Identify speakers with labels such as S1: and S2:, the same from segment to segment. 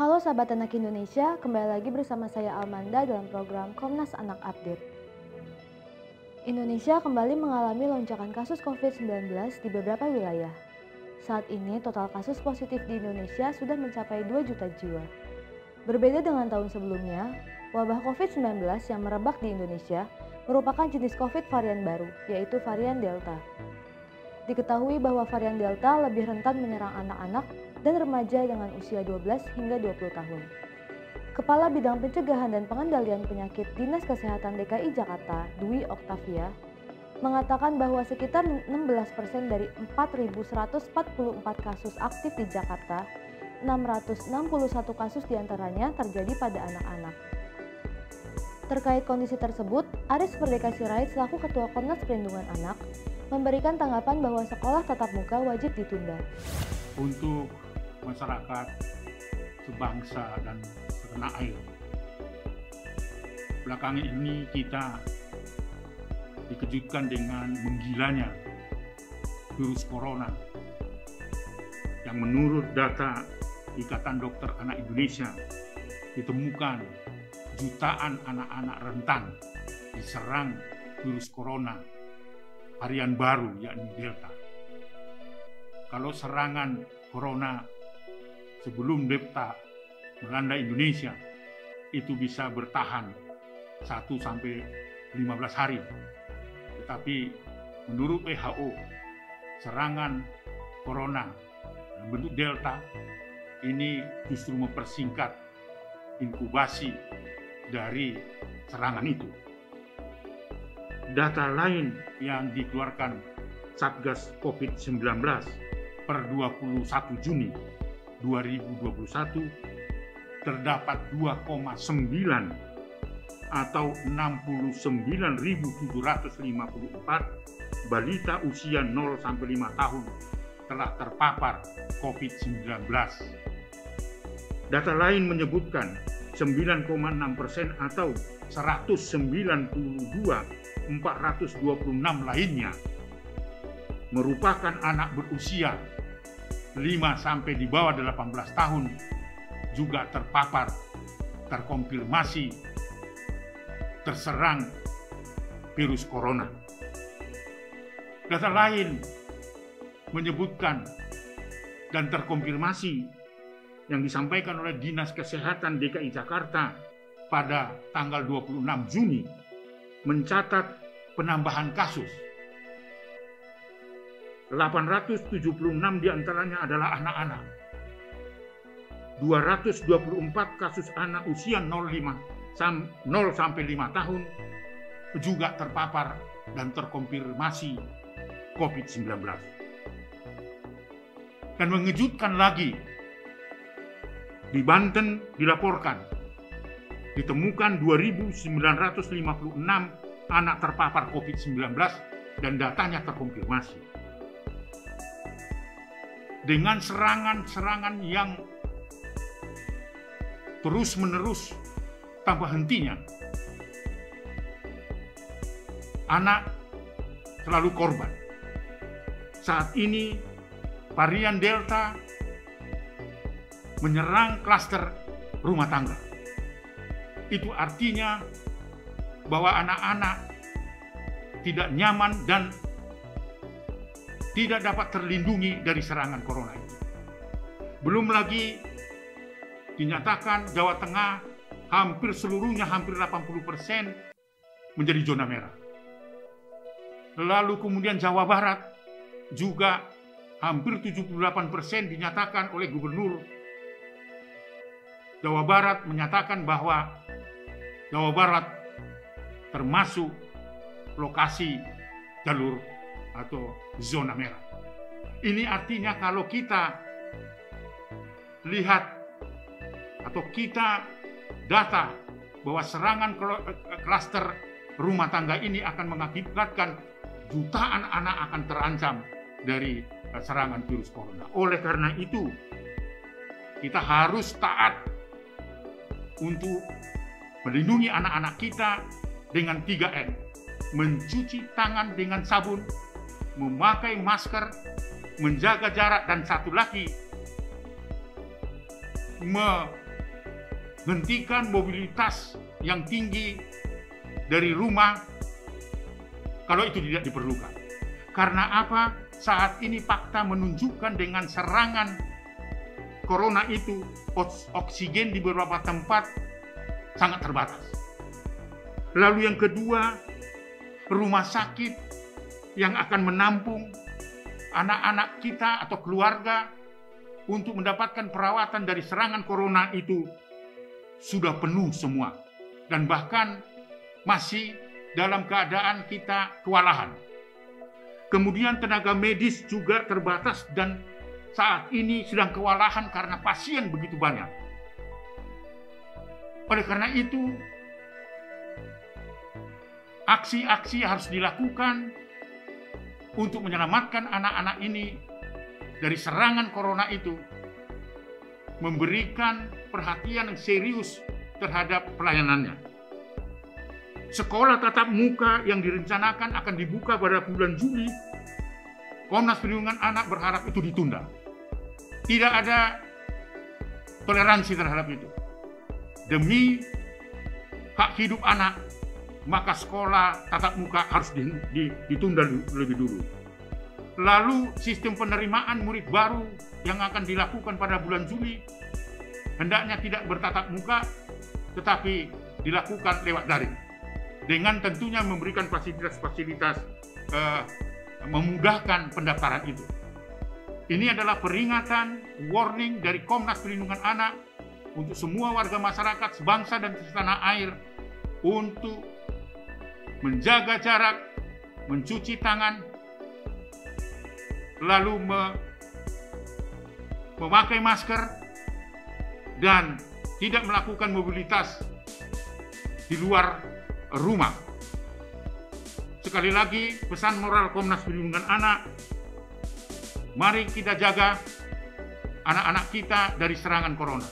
S1: Halo sahabat anak Indonesia, kembali lagi bersama saya Almanda dalam program Komnas Anak Update. Indonesia kembali mengalami lonjakan kasus COVID-19 di beberapa wilayah. Saat ini total kasus positif di Indonesia sudah mencapai 2 juta jiwa. Berbeda dengan tahun sebelumnya, wabah COVID-19 yang merebak di Indonesia merupakan jenis COVID varian baru, yaitu varian Delta. Diketahui bahwa varian Delta lebih rentan menyerang anak-anak dan remaja dengan usia 12 hingga 20 tahun. Kepala Bidang Pencegahan dan Pengendalian Penyakit Dinas Kesehatan DKI Jakarta, Dwi Oktavia, mengatakan bahwa sekitar 16% dari 4.144 kasus aktif di Jakarta, 661 kasus diantaranya terjadi pada anak-anak. Terkait kondisi tersebut, Aris Merdeka Sirait selaku Ketua Komnas Perlindungan Anak memberikan tanggapan bahwa sekolah tatap muka wajib ditunda.
S2: Untuk masyarakat sebangsa dan setanah air, belakangan ini kita dikejutkan dengan menggilanya virus corona yang menurut data Ikatan Dokter Anak Indonesia ditemukan jutaan anak-anak rentan diserang virus corona varian baru yakni Delta. Kalau serangan corona sebelum Delta melanda Indonesia itu bisa bertahan 1-15 hari. Tetapi menurut WHO, serangan corona yang bentuk Delta ini justru mempersingkat inkubasi dari serangan itu. Data lain yang dikeluarkan Satgas COVID-19 per 21 Juni 2021 terdapat 2,9 atau 69.754 balita usia 0-5 tahun telah terpapar COVID-19. Data lain menyebutkan 9,6% atau 192.426 lainnya merupakan anak berusia 5 sampai di bawah 18 tahun juga terpapar, terkonfirmasi terserang virus corona. Data lain menyebutkan dan terkonfirmasi yang disampaikan oleh Dinas Kesehatan DKI Jakarta pada tanggal 26 Juni mencatat penambahan kasus. 876 diantaranya adalah anak-anak. 224 kasus anak usia 0 sampai 5 tahun juga terpapar dan terkonfirmasi COVID-19. Dan mengejutkan lagi, di Banten dilaporkan ditemukan 2.956 anak terpapar COVID-19 dan datanya terkonfirmasi. Dengan serangan-serangan yang terus-menerus tanpa hentinya, anak selalu korban. Saat ini varian Delta menyerang klaster rumah tangga. Itu artinya bahwa anak-anak tidak nyaman dan tidak dapat terlindungi dari serangan corona itu. Belum lagi dinyatakan Jawa Tengah hampir seluruhnya, hampir 80% menjadi zona merah. Lalu kemudian Jawa Barat juga hampir 78% dinyatakan oleh Gubernur Jawa Barat menyatakan bahwa Jawa Barat termasuk lokasi jalur atau zona merah. Ini artinya kalau kita lihat atau kita data bahwa serangan klaster rumah tangga ini akan mengakibatkan jutaan anak akan terancam dari serangan virus corona. Oleh karena itu, kita harus taat untuk melindungi anak-anak kita dengan 3M. Mencuci tangan dengan sabun, memakai masker, menjaga jarak, dan satu lagi, hentikan mobilitas yang tinggi dari rumah kalau itu tidak diperlukan. Karena apa? Saat ini fakta menunjukkan dengan serangan corona itu oksigen di beberapa tempat sangat terbatas. Lalu yang kedua, rumah sakit yang akan menampung anak-anak kita atau keluarga untuk mendapatkan perawatan dari serangan corona itu sudah penuh semua. Dan bahkan masih dalam keadaan kita kewalahan. Kemudian tenaga medis juga terbatas dan saat ini sedang kewalahan karena pasien begitu banyak. Oleh karena itu, aksi-aksi harus dilakukan untuk menyelamatkan anak-anak ini dari serangan corona itu, memberikan perhatian yang serius terhadap pelayanannya. Sekolah tatap muka yang direncanakan akan dibuka pada bulan Juli. Komnas Perlindungan Anak berharap itu ditunda. Tidak ada toleransi terhadap itu. Demi hak hidup anak, maka sekolah tatap muka harus ditunda lebih dulu. Lalu sistem penerimaan murid baru yang akan dilakukan pada bulan Juli hendaknya tidak bertatap muka, tetapi dilakukan lewat daring. Dengan tentunya memberikan fasilitas-fasilitas memudahkan pendaftaran itu. Ini adalah peringatan, warning dari Komnas Perlindungan Anak untuk semua warga masyarakat sebangsa dan setanah air untuk menjaga jarak, mencuci tangan, lalu memakai masker, dan tidak melakukan mobilitas di luar rumah. Sekali lagi, pesan moral Komnas Perlindungan Anak, mari kita jaga anak-anak kita dari serangan corona.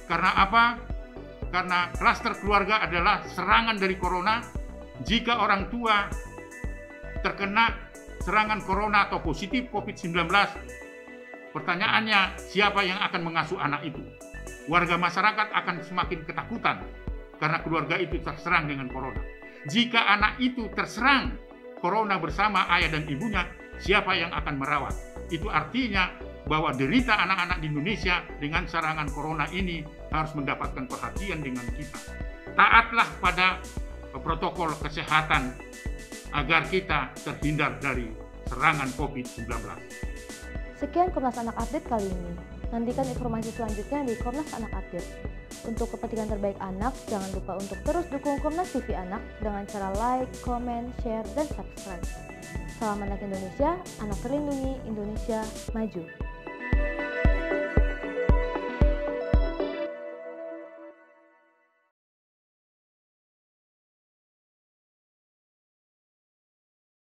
S2: Karena apa? Karena klaster keluarga adalah serangan dari corona. Jika orang tua terkena serangan corona atau positif COVID-19, pertanyaannya siapa yang akan mengasuh anak itu? Warga masyarakat akan semakin ketakutan karena keluarga itu terserang dengan corona. Jika anak itu terserang corona bersama ayah dan ibunya, siapa yang akan merawat? Itu artinya bahwa derita anak-anak di Indonesia dengan serangan corona ini harus mendapatkan perhatian dengan kita. Taatlah pada protokol kesehatan agar kita terhindar dari serangan COVID-19.
S1: Sekian Komnas Anak Update kali ini. Nantikan informasi selanjutnya di Komnas Anak Update. Untuk kepentingan terbaik anak, jangan lupa untuk terus dukung Komnas TV Anak dengan cara like, comment, share, dan subscribe. Salam Anak Indonesia, anak terlindungi, Indonesia maju.